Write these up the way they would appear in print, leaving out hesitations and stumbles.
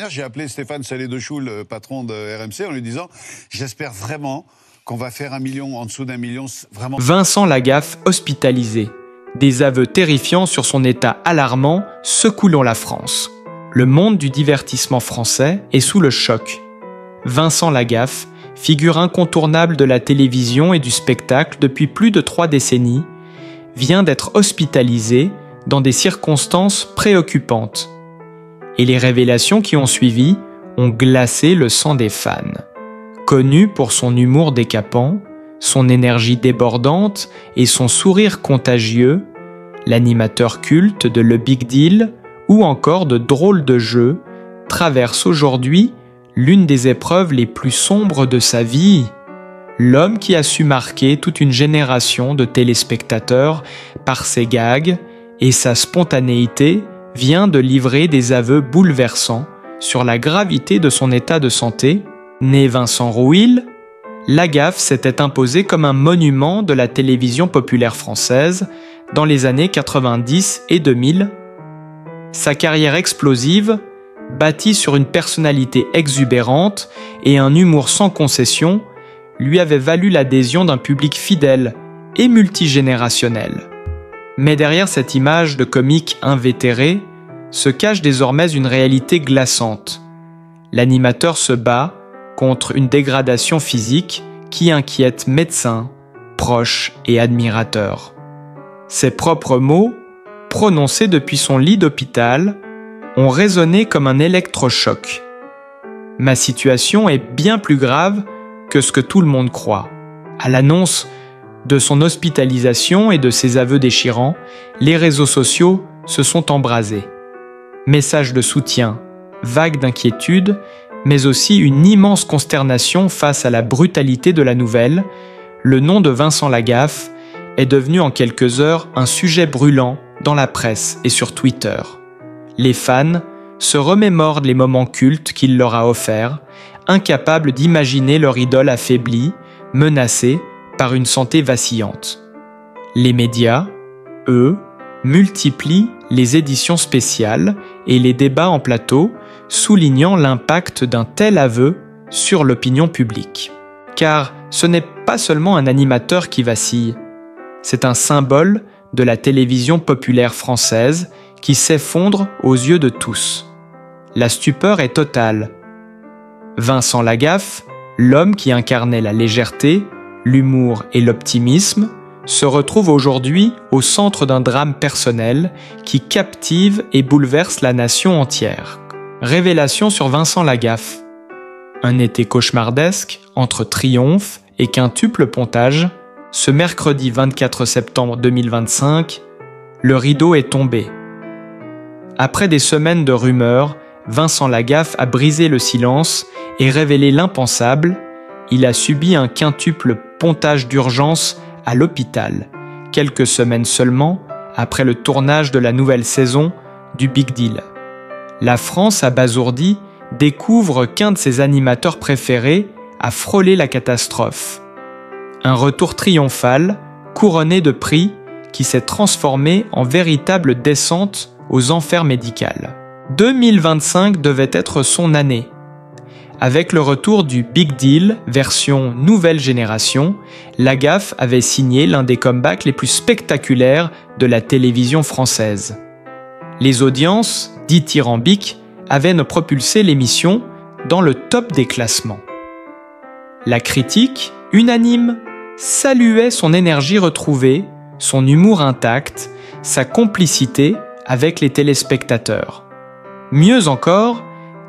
J'ai appelé Stéphane Salé-Dechoux, le patron de RMC, en lui disant « J'espère vraiment qu'on va faire 1 million, en dessous d'1 million, vraiment... » Vincent Lagaffe hospitalisé. Des aveux terrifiants sur son état alarmant secouant la France. Le monde du divertissement français est sous le choc. Vincent Lagaffe, figure incontournable de la télévision et du spectacle depuis plus de 3 décennies, vient d'être hospitalisé dans des circonstances préoccupantes. Et les révélations qui ont suivi ont glacé le sang des fans. Connu pour son humour décapant, son énergie débordante et son sourire contagieux, l'animateur culte de Le Big Deal ou encore de Drôles de jeu traverse aujourd'hui l'une des épreuves les plus sombres de sa vie. L'homme qui a su marquer toute une génération de téléspectateurs par ses gags et sa spontanéité vient de livrer des aveux bouleversants sur la gravité de son état de santé. Né Vincent Rouil, Lagaffe s'était imposé comme un monument de la télévision populaire française dans les années 90 et 2000. Sa carrière explosive, bâtie sur une personnalité exubérante et un humour sans concession, lui avait valu l'adhésion d'un public fidèle et multigénérationnel. Mais derrière cette image de comique invétéré se cache désormais une réalité glaçante. L'animateur se bat contre une dégradation physique qui inquiète médecins, proches et admirateurs. Ses propres mots, prononcés depuis son lit d'hôpital, ont résonné comme un électrochoc. « Ma situation est bien plus grave que ce que tout le monde croit. » À l'annonce de son hospitalisation et de ses aveux déchirants, les réseaux sociaux se sont embrasés. Messages de soutien, vagues d'inquiétude, mais aussi une immense consternation face à la brutalité de la nouvelle, le nom de Vincent Lagaffe est devenu en quelques heures un sujet brûlant dans la presse et sur Twitter. Les fans se remémorent les moments cultes qu'il leur a offerts, incapables d'imaginer leur idole affaiblie, menacée par une santé vacillante. Les médias, eux, multiplient les éditions spéciales et les débats en plateau, soulignant l'impact d'un tel aveu sur l'opinion publique. Car ce n'est pas seulement un animateur qui vacille, c'est un symbole de la télévision populaire française qui s'effondre aux yeux de tous. La stupeur est totale. Vincent Lagaffe, l'homme qui incarnait la légèreté, l'humour et l'optimisme, se retrouve aujourd'hui au centre d'un drame personnel qui captive et bouleverse la nation entière. Révélation sur Vincent Lagaffe. Un été cauchemardesque, entre triomphe et quintuple pontage, ce mercredi 24 septembre 2025, le rideau est tombé. Après des semaines de rumeurs, Vincent Lagaffe a brisé le silence et révélé l'impensable. Il a subi un quintuple pontage d'urgence à l'hôpital, quelques semaines seulement après le tournage de la nouvelle saison du Big Deal. La France, abasourdie, découvre qu'un de ses animateurs préférés a frôlé la catastrophe. Un retour triomphal, couronné de prix, qui s'est transformé en véritable descente aux enfers médicales. 2025 devait être son année. Avec le retour du Big Deal, version nouvelle génération, Lagaffe avait signé l'un des comebacks les plus spectaculaires de la télévision française. Les audiences, dithyrambiques, avaient propulsé l'émission dans le top des classements. La critique, unanime, saluait son énergie retrouvée, son humour intact, sa complicité avec les téléspectateurs. Mieux encore,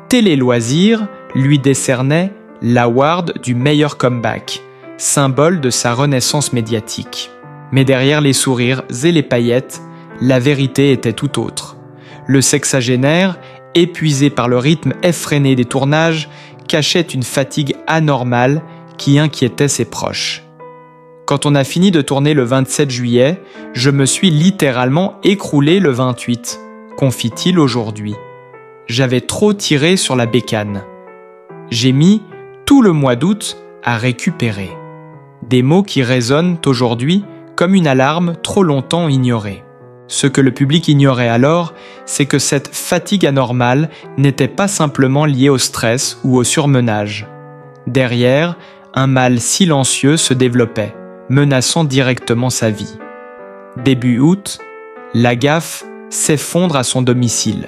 Télé Loisirs lui décernait l'award du meilleur comeback, symbole de sa renaissance médiatique. Mais derrière les sourires et les paillettes, la vérité était tout autre. Le sexagénaire, épuisé par le rythme effréné des tournages, cachait une fatigue anormale qui inquiétait ses proches. Quand on a fini de tourner le 27 juillet, je me suis littéralement écroulé le 28, confie-t-il aujourd'hui. J'avais trop tiré sur la bécane. J'ai mis tout le mois d'août à récupérer. Des mots qui résonnent aujourd'hui comme une alarme trop longtemps ignorée. Ce que le public ignorait alors, c'est que cette fatigue anormale n'était pas simplement liée au stress ou au surmenage. Derrière, un mal silencieux se développait, menaçant directement sa vie. Début août, Lagaffe s'effondre à son domicile.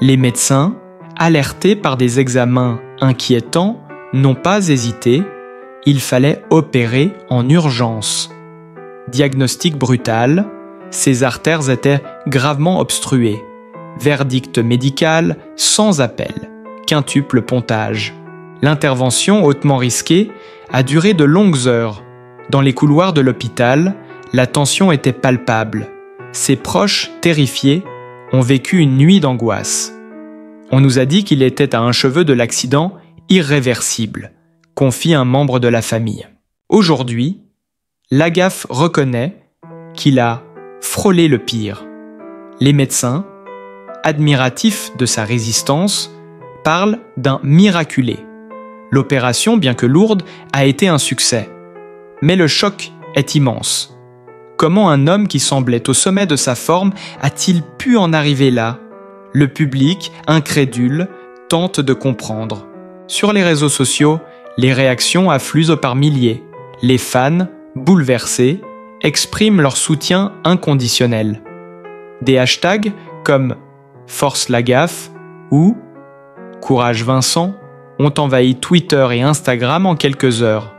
Les médecins, alertés par des examens inquiétants, n'ont pas hésité, il fallait opérer en urgence. Diagnostic brutal, ses artères étaient gravement obstruées. Verdict médical sans appel, quintuple pontage. L'intervention hautement risquée a duré de longues heures. Dans les couloirs de l'hôpital, la tension était palpable. Ses proches, terrifiés, ont vécu une nuit d'angoisse. On nous a dit qu'il était à un cheveu de l'accident irréversible, confie un membre de la famille. Aujourd'hui, Lagaffe reconnaît qu'il a frôlé le pire. Les médecins, admiratifs de sa résistance, parlent d'un miraculé. L'opération, bien que lourde, a été un succès. Mais le choc est immense. Comment un homme qui semblait au sommet de sa forme a-t-il pu en arriver là? Le public, incrédule, tente de comprendre. Sur les réseaux sociaux, les réactions affluent par milliers. Les fans, bouleversés, expriment leur soutien inconditionnel. Des hashtags comme « Force Lagaffe » ou « Courage Vincent » ont envahi Twitter et Instagram en quelques heures.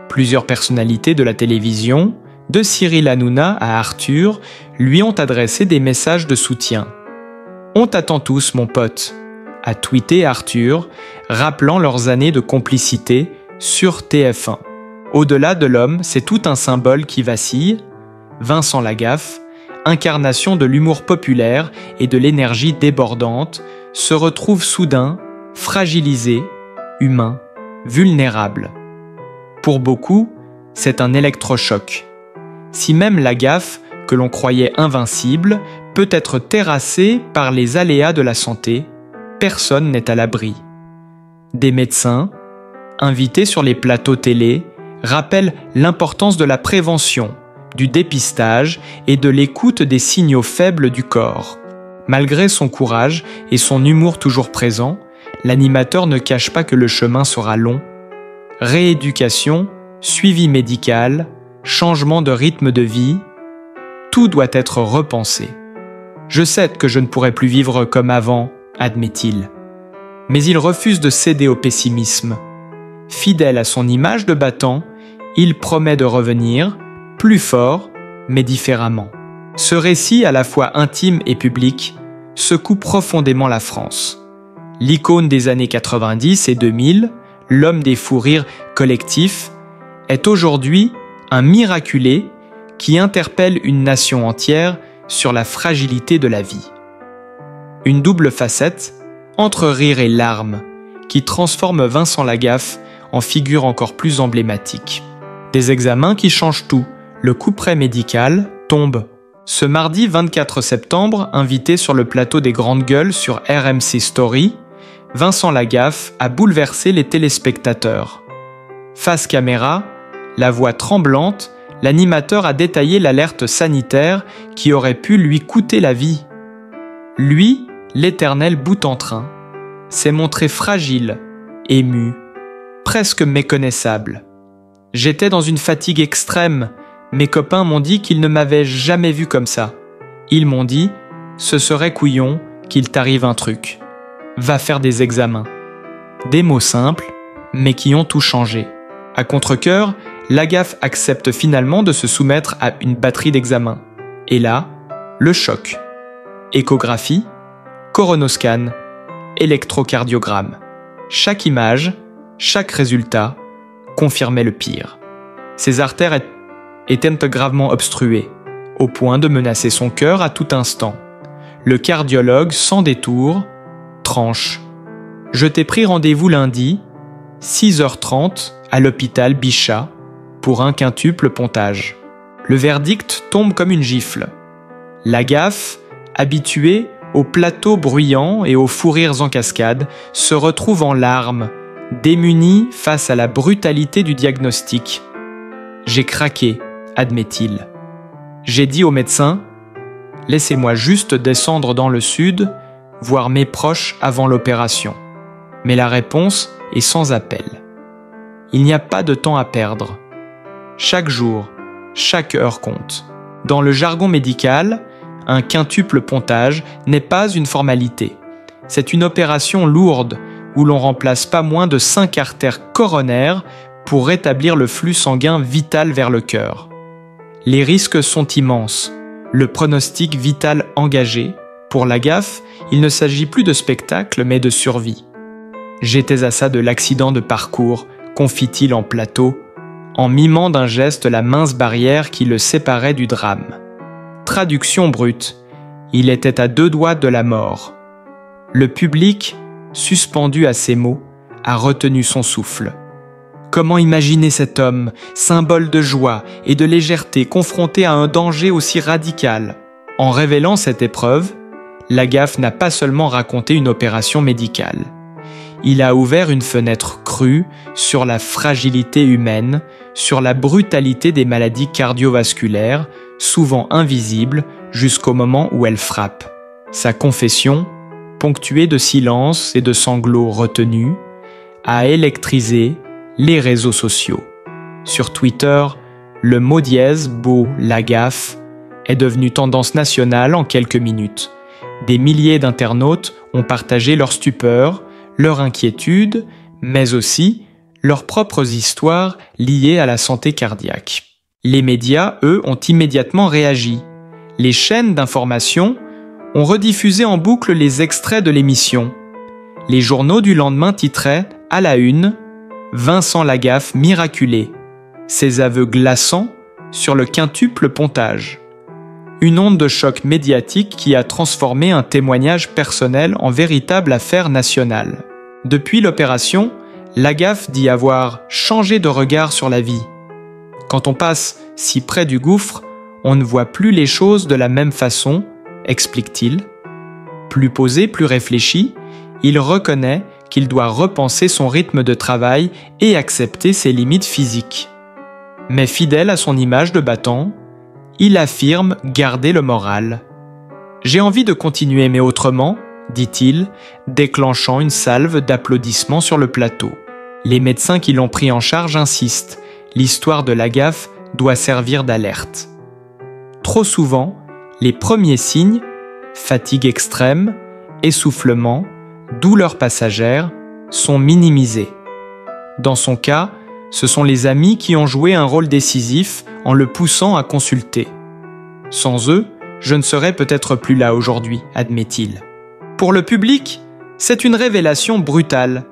Plusieurs personnalités de la télévision, de Cyril Hanouna à Arthur, lui ont adressé des messages de soutien. « On t'attend tous, mon pote », a tweeté Arthur, rappelant leurs années de complicité sur TF1. Au-delà de l'homme, c'est tout un symbole qui vacille. Vincent Lagaffe, incarnation de l'humour populaire et de l'énergie débordante, se retrouve soudain fragilisé, humain, vulnérable. Pour beaucoup, c'est un électrochoc. Si même Lagaffe, que l'on croyait invincible, peut être terrassé par les aléas de la santé, personne n'est à l'abri. Des médecins, invités sur les plateaux télé, rappellent l'importance de la prévention, du dépistage et de l'écoute des signaux faibles du corps. Malgré son courage et son humour toujours présent, l'animateur ne cache pas que le chemin sera long. Rééducation, suivi médical, changement de rythme de vie, tout doit être repensé. Je sais que je ne pourrai plus vivre comme avant, admet-il. Mais il refuse de céder au pessimisme. Fidèle à son image de battant, il promet de revenir, plus fort, mais différemment. Ce récit, à la fois intime et public, secoue profondément la France. L'icône des années 90 et 2000, l'homme des fous rires collectifs, est aujourd'hui un miraculé qui interpelle une nation entière sur la fragilité de la vie. Une double facette, entre rire et larmes, qui transforme Vincent Lagaffe en figure encore plus emblématique. Des examens qui changent tout. Le couperet médical tombe. Ce mardi 24 septembre, invité sur le plateau des Grandes Gueules sur RMC Story, Vincent Lagaffe a bouleversé les téléspectateurs. Face caméra, la voix tremblante, l'animateur a détaillé l'alerte sanitaire qui aurait pu lui coûter la vie. Lui, l'éternel boute-en-train, s'est montré fragile, ému, presque méconnaissable. J'étais dans une fatigue extrême. Mes copains m'ont dit qu'ils ne m'avaient jamais vu comme ça. Ils m'ont dit « Ce serait couillon qu'il t'arrive un truc. Va faire des examens. » Des mots simples, mais qui ont tout changé. À contre-cœur, Lagaffe accepte finalement de se soumettre à une batterie d'examens. Et là, le choc. Échographie, coronoscan, électrocardiogramme. Chaque image, chaque résultat confirmait le pire. Ses artères étaient gravement obstruées, au point de menacer son cœur à tout instant. Le cardiologue, sans détour, tranche. Je t'ai pris rendez-vous lundi, 6h30, à l'hôpital Bichat, pour un quintuple pontage. Le verdict tombe comme une gifle. Lagaffe, habitué aux plateaux bruyants et aux fous rires en cascade, se retrouve en larmes, démuni face à la brutalité du diagnostic. J'ai craqué, admet-il. J'ai dit au médecin, laissez-moi juste descendre dans le sud, voir mes proches avant l'opération. » Mais la réponse est sans appel. Il n'y a pas de temps à perdre. Chaque jour, chaque heure compte. Dans le jargon médical, un quintuple pontage n'est pas une formalité. C'est une opération lourde où l'on remplace pas moins de 5 artères coronaires pour rétablir le flux sanguin vital vers le cœur. Les risques sont immenses. Le pronostic vital engagé. Pour Lagaffe, il ne s'agit plus de spectacle mais de survie. « J'étais à ça de l'accident de parcours », confie-t-il en plateau, en mimant d'un geste la mince barrière qui le séparait du drame. Traduction brute, il était à 2 doigts de la mort. Le public, suspendu à ces mots, a retenu son souffle. Comment imaginer cet homme, symbole de joie et de légèreté, confronté à un danger aussi radical? En révélant cette épreuve, Lagaffe n'a pas seulement raconté une opération médicale. Il a ouvert une fenêtre crue sur la fragilité humaine, sur la brutalité des maladies cardiovasculaires, souvent invisibles jusqu'au moment où elles frappent. Sa confession, ponctuée de silence et de sanglots retenus, a électrisé les réseaux sociaux. Sur Twitter, le mot dièse beau Lagaffe est devenu tendance nationale en quelques minutes. Des milliers d'internautes ont partagé leur stupeur, leur inquiétude, mais aussi leurs propres histoires liées à la santé cardiaque. Les médias, eux, ont immédiatement réagi. Les chaînes d'information ont rediffusé en boucle les extraits de l'émission. Les journaux du lendemain titraient, à la une, « Vincent Lagaffe miraculé », ses aveux glaçants sur le quintuple pontage. Une onde de choc médiatique qui a transformé un témoignage personnel en véritable affaire nationale. Depuis l'opération, Lagaffe dit avoir changé de regard sur la vie. Quand on passe si près du gouffre, on ne voit plus les choses de la même façon, explique-t-il. Plus posé, plus réfléchi, il reconnaît qu'il doit repenser son rythme de travail et accepter ses limites physiques. Mais fidèle à son image de battant, il affirme garder le moral. « J'ai envie de continuer, mais autrement », dit-il, déclenchant une salve d'applaudissements sur le plateau. Les médecins qui l'ont pris en charge insistent. L'histoire de Lagaffe doit servir d'alerte. Trop souvent, les premiers signes, fatigue extrême, essoufflement, douleur passagère, sont minimisés. Dans son cas, ce sont les amis qui ont joué un rôle décisif en le poussant à consulter. Sans eux, je ne serais peut-être plus là aujourd'hui, admet-il. Pour le public, c'est une révélation brutale.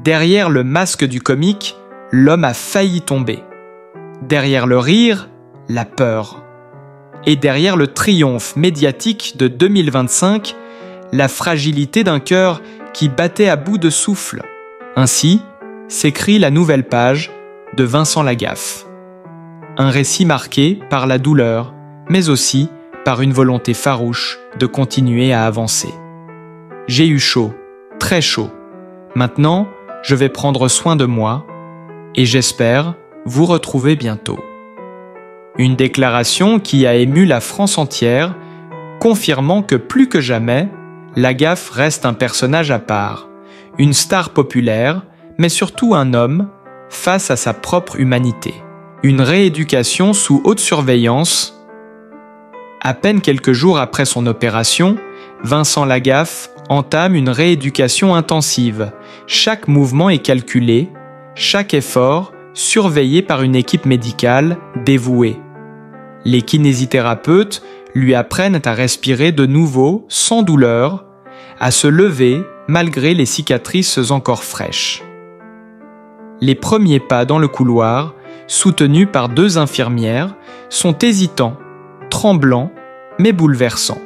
Derrière le masque du comique, l'homme a failli tomber. Derrière le rire, la peur. Et derrière le triomphe médiatique de 2025, la fragilité d'un cœur qui battait à bout de souffle. Ainsi s'écrit la nouvelle page de Vincent Lagaffe. Un récit marqué par la douleur, mais aussi par une volonté farouche de continuer à avancer. J'ai eu chaud, très chaud. Maintenant, je vais prendre soin de moi et j'espère vous retrouver bientôt. Une déclaration qui a ému la France entière, confirmant que plus que jamais, Lagaffe reste un personnage à part, une star populaire, mais surtout un homme face à sa propre humanité. Une rééducation sous haute surveillance. À peine quelques jours après son opération, Vincent Lagaffe entame une rééducation intensive. Chaque mouvement est calculé, chaque effort surveillé par une équipe médicale dévouée. Les kinésithérapeutes lui apprennent à respirer de nouveau sans douleur, à se lever malgré les cicatrices encore fraîches. Les premiers pas dans le couloir, soutenus par 2 infirmières, sont hésitants, tremblants, mais bouleversants.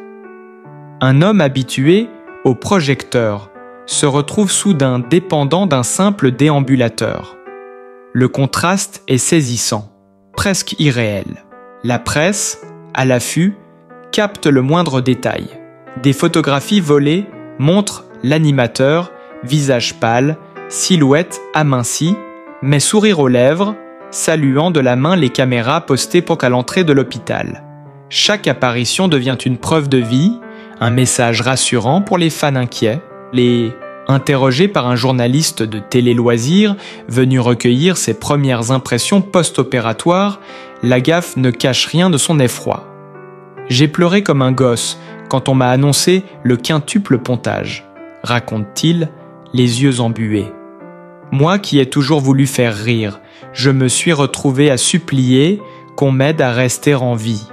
Un homme habitué au projecteur se retrouve soudain dépendant d'un simple déambulateur. Le contraste est saisissant, presque irréel. La presse, à l'affût, capte le moindre détail. Des photographies volées montrent l'animateur, visage pâle, silhouette amincie, mais sourire aux lèvres, saluant de la main les caméras postées pour qu'à l'entrée de l'hôpital. Chaque apparition devient une preuve de vie, un message rassurant pour les fans inquiets. Interrogé par un journaliste de télé-loisirs venu recueillir ses premières impressions post-opératoires, Lagaffe ne cache rien de son effroi. « J'ai pleuré comme un gosse quand on m'a annoncé le quintuple pontage », raconte-t-il, les yeux embués. « Moi qui ai toujours voulu faire rire, je me suis retrouvé à supplier qu'on m'aide à rester en vie. »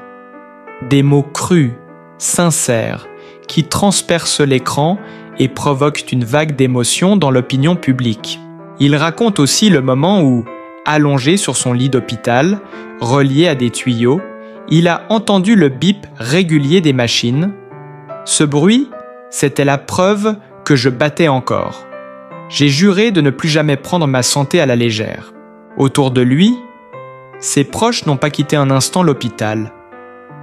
Des mots crus, sincères, qui transpercent l'écran et provoquent une vague d'émotion dans l'opinion publique. Il raconte aussi le moment où, allongé sur son lit d'hôpital, relié à des tuyaux, il a entendu le bip régulier des machines. Ce bruit, c'était la preuve que je battais encore. J'ai juré de ne plus jamais prendre ma santé à la légère. Autour de lui, ses proches n'ont pas quitté un instant l'hôpital.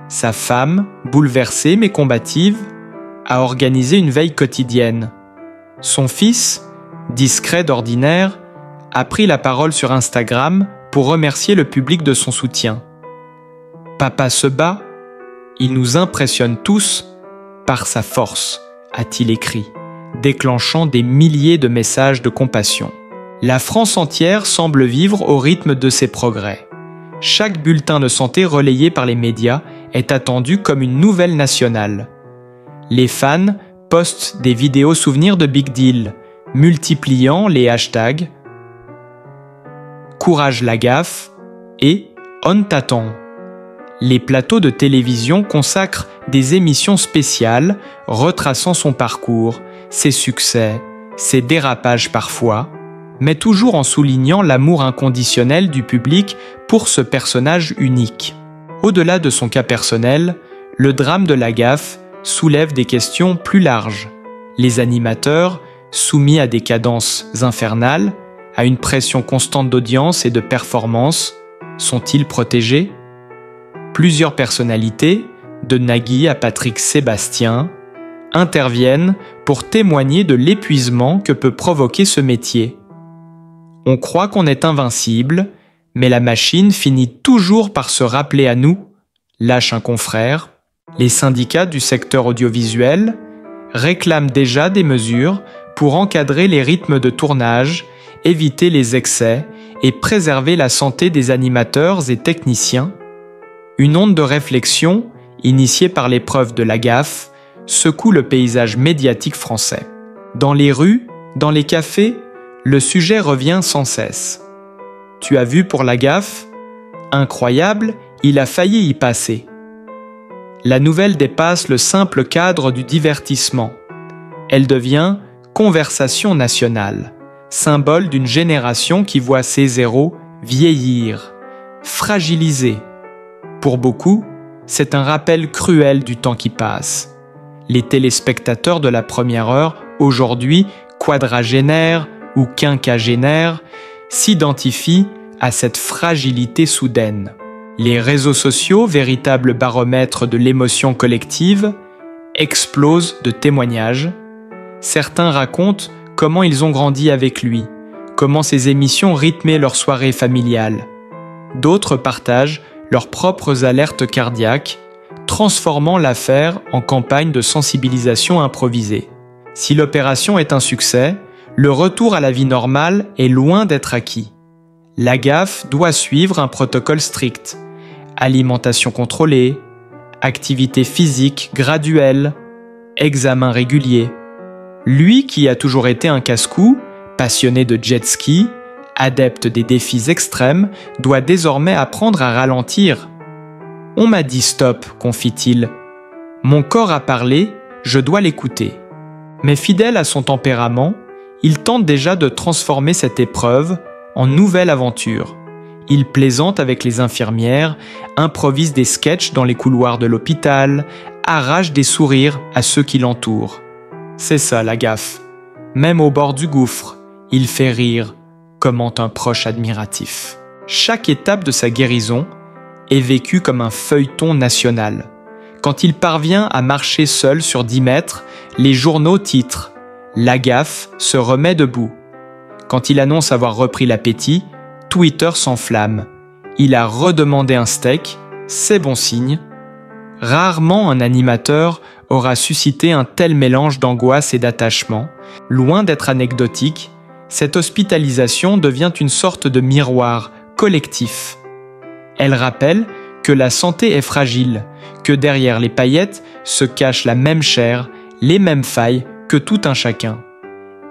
Sa femme, bouleversée mais combative, a organisé une veille quotidienne. Son fils, discret d'ordinaire, a pris la parole sur Instagram pour remercier le public de son soutien. « Papa se bat, il nous impressionne tous par sa force », a-t-il écrit, déclenchant des milliers de messages de compassion. La France entière semble vivre au rythme de ses progrès. Chaque bulletin de santé relayé par les médias est attendu comme une nouvelle nationale. Les fans postent des vidéos souvenirs de Big Deal, multipliant les hashtags Courage Lagaffe et On t'attend. Les plateaux de télévision consacrent des émissions spéciales retraçant son parcours, ses succès, ses dérapages parfois, mais toujours en soulignant l'amour inconditionnel du public pour ce personnage unique. Au-delà de son cas personnel, le drame de Lagaffe soulève des questions plus larges. Les animateurs, soumis à des cadences infernales, à une pression constante d'audience et de performance, sont-ils protégés ? Plusieurs personnalités, de Nagui à Patrick Sébastien, interviennent pour témoigner de l'épuisement que peut provoquer ce métier. On croit qu'on est invincible, mais la machine finit toujours par se rappeler à nous, lâche un confrère. Les syndicats du secteur audiovisuel réclament déjà des mesures pour encadrer les rythmes de tournage, éviter les excès et préserver la santé des animateurs et techniciens. Une onde de réflexion, initiée par l'épreuve de Lagaffe, secoue le paysage médiatique français. Dans les rues, dans les cafés, le sujet revient sans cesse. « Tu as vu pour Lagaffe ? Incroyable, il a failli y passer. » La nouvelle dépasse le simple cadre du divertissement. Elle devient conversation nationale, symbole d'une génération qui voit ses héros vieillir, fragiliser. Pour beaucoup, c'est un rappel cruel du temps qui passe. Les téléspectateurs de la première heure, aujourd'hui quadragénaires ou quinquagénaires, s'identifient à cette fragilité soudaine. Les réseaux sociaux, véritables baromètres de l'émotion collective, explosent de témoignages. Certains racontent comment ils ont grandi avec lui, comment ses émissions rythmaient leurs soirées familiales. D'autres partagent leurs propres alertes cardiaques, transformant l'affaire en campagne de sensibilisation improvisée. Si l'opération est un succès, le retour à la vie normale est loin d'être acquis. Lagaffe doit suivre un protocole strict. Alimentation contrôlée, activité physique graduelle, examen régulier. Lui qui a toujours été un casse-cou, passionné de jet ski, adepte des défis extrêmes, doit désormais apprendre à ralentir. « On m'a dit stop », confie-t-il. « Mon corps a parlé, je dois l'écouter. » Mais fidèle à son tempérament, il tente déjà de transformer cette épreuve en nouvelle aventure. Il plaisante avec les infirmières, improvise des sketchs dans les couloirs de l'hôpital, arrache des sourires à ceux qui l'entourent. C'est ça, Lagaffe. Même au bord du gouffre, il fait rire, commente un proche admiratif. Chaque étape de sa guérison est vécue comme un feuilleton national. Quand il parvient à marcher seul sur 10 mètres, les journaux titrent « Lagaffe se remet debout ». Quand il annonce avoir repris l'appétit, Twitter s'enflamme. Il a redemandé un steak, c'est bon signe. Rarement un animateur aura suscité un tel mélange d'angoisse et d'attachement. Loin d'être anecdotique, cette hospitalisation devient une sorte de miroir collectif. Elle rappelle que la santé est fragile, que derrière les paillettes se cache la même chair, les mêmes failles que tout un chacun.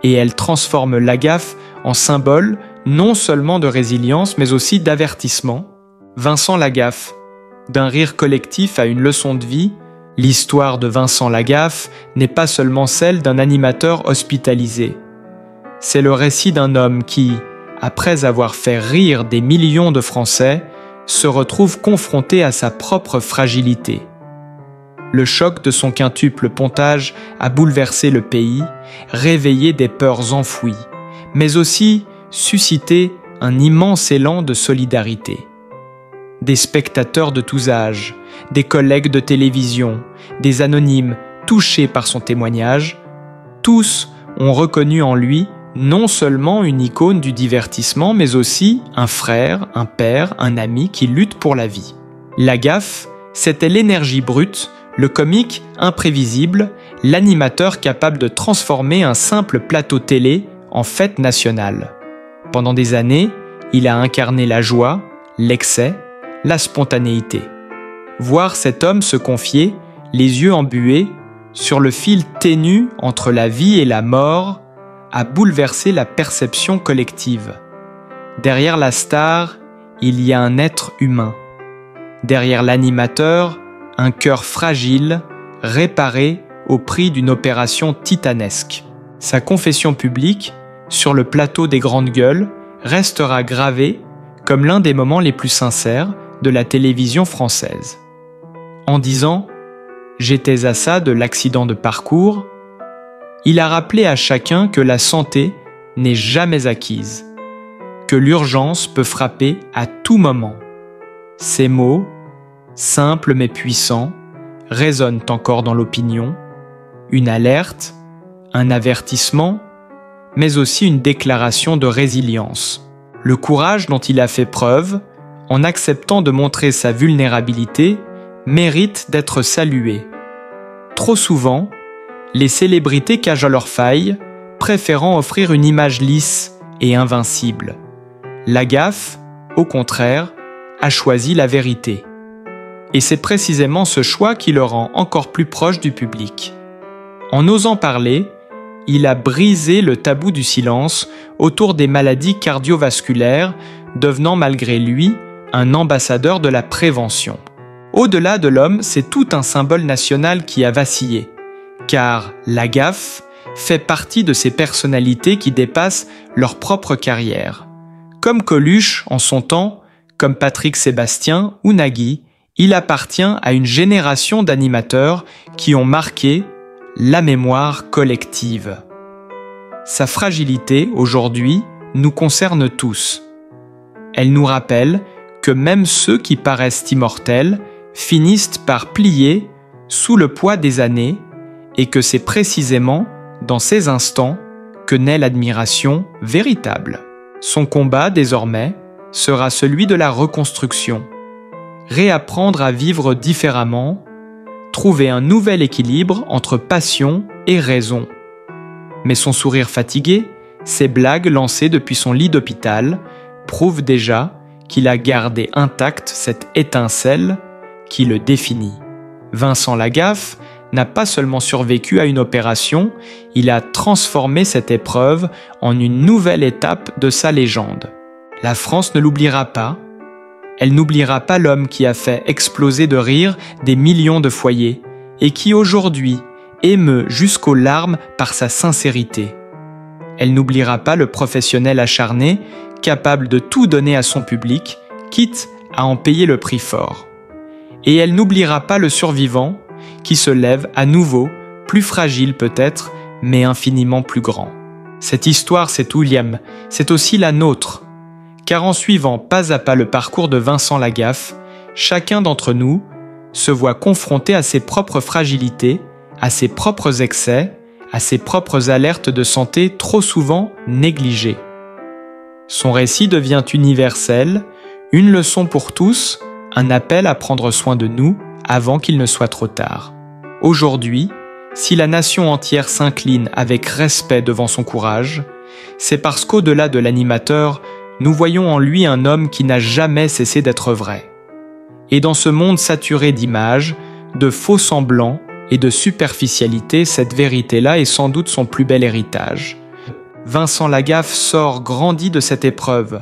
Et elle transforme Lagaffe en symbole non seulement de résilience mais aussi d'avertissement. Vincent Lagaffe, d'un rire collectif à une leçon de vie, l'histoire de Vincent Lagaffe n'est pas seulement celle d'un animateur hospitalisé. C'est le récit d'un homme qui, après avoir fait rire des millions de Français, se retrouve confronté à sa propre fragilité. Le choc de son quintuple pontage a bouleversé le pays, réveillé des peurs enfouies, mais aussi suscité un immense élan de solidarité. Des spectateurs de tous âges, des collègues de télévision, des anonymes touchés par son témoignage, tous ont reconnu en lui non seulement une icône du divertissement, mais aussi un frère, un père, un ami qui lutte pour la vie. Lagaffe, c'était l'énergie brute, le comique imprévisible, l'animateur capable de transformer un simple plateau télé en fête nationale. Pendant des années, il a incarné la joie, l'excès, la spontanéité. Voir cet homme se confier, les yeux embués, sur le fil ténu entre la vie et la mort, a bouleversé la perception collective. Derrière la star, il y a un être humain. Derrière l'animateur, un cœur fragile, réparé au prix d'une opération titanesque. Sa confession publique, sur le plateau des grandes gueules, restera gravée comme l'un des moments les plus sincères de la télévision française. En disant « J'étais à ça de l'accident de parcours », il a rappelé à chacun que la santé n'est jamais acquise, que l'urgence peut frapper à tout moment. Ces mots, simples mais puissants, résonnent encore dans l'opinion, une alerte, un avertissement, mais aussi une déclaration de résilience. Le courage dont il a fait preuve, en acceptant de montrer sa vulnérabilité, mérite d'être salué. Trop souvent, les célébrités cachent leurs failles, préférant offrir une image lisse et invincible. Lagaffe, au contraire, a choisi la vérité. Et c'est précisément ce choix qui le rend encore plus proche du public. En osant parler, il a brisé le tabou du silence autour des maladies cardiovasculaires, devenant malgré lui un ambassadeur de la prévention. Au-delà de l'homme, c'est tout un symbole national qui a vacillé, car Lagaffe fait partie de ces personnalités qui dépassent leur propre carrière. Comme Coluche en son temps, comme Patrick Sébastien ou Nagui, il appartient à une génération d'animateurs qui ont marqué la mémoire collective. Sa fragilité, aujourd'hui, nous concerne tous. Elle nous rappelle que même ceux qui paraissent immortels finissent par plier sous le poids des années et que c'est précisément dans ces instants que naît l'admiration véritable. Son combat, désormais, sera celui de la reconstruction. Réapprendre à vivre différemment, trouver un nouvel équilibre entre passion et raison. Mais son sourire fatigué, ses blagues lancées depuis son lit d'hôpital, prouvent déjà qu'il a gardé intacte cette étincelle qui le définit. Vincent Lagaffe n'a pas seulement survécu à une opération, il a transformé cette épreuve en une nouvelle étape de sa légende. La France ne l'oubliera pas. Elle n'oubliera pas l'homme qui a fait exploser de rire des millions de foyers et qui aujourd'hui émeut jusqu'aux larmes par sa sincérité. Elle n'oubliera pas le professionnel acharné, capable de tout donner à son public, quitte à en payer le prix fort. Et elle n'oubliera pas le survivant qui se lève à nouveau, plus fragile peut-être, mais infiniment plus grand. Cette histoire, c'est William, c'est aussi la nôtre. Car en suivant pas à pas le parcours de Vincent Lagaffe, chacun d'entre nous se voit confronté à ses propres fragilités, à ses propres excès, à ses propres alertes de santé trop souvent négligées. Son récit devient universel, une leçon pour tous, un appel à prendre soin de nous, avant qu'il ne soit trop tard. Aujourd'hui, si la nation entière s'incline avec respect devant son courage, c'est parce qu'au-delà de l'animateur, nous voyons en lui un homme qui n'a jamais cessé d'être vrai. Et dans ce monde saturé d'images, de faux semblants et de superficialité, cette vérité-là est sans doute son plus bel héritage. Vincent Lagaffe sort grandi de cette épreuve,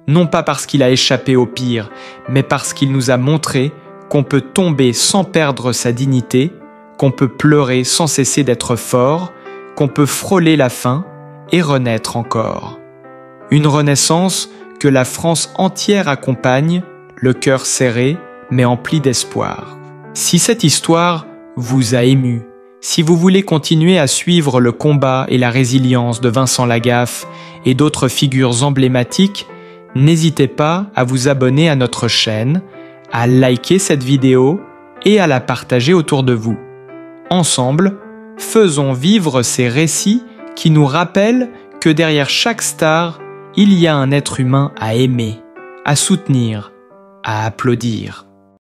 non pas parce qu'il a échappé au pire, mais parce qu'il nous a montré qu'on peut tomber sans perdre sa dignité, qu'on peut pleurer sans cesser d'être fort, qu'on peut frôler la faim et renaître encore. Une renaissance que la France entière accompagne, le cœur serré, mais empli d'espoir. Si cette histoire vous a ému, si vous voulez continuer à suivre le combat et la résilience de Vincent Lagaffe et d'autres figures emblématiques, n'hésitez pas à vous abonner à notre chaîne, à liker cette vidéo et à la partager autour de vous. Ensemble, faisons vivre ces récits qui nous rappellent que derrière chaque star, il y a un être humain à aimer, à soutenir, à applaudir.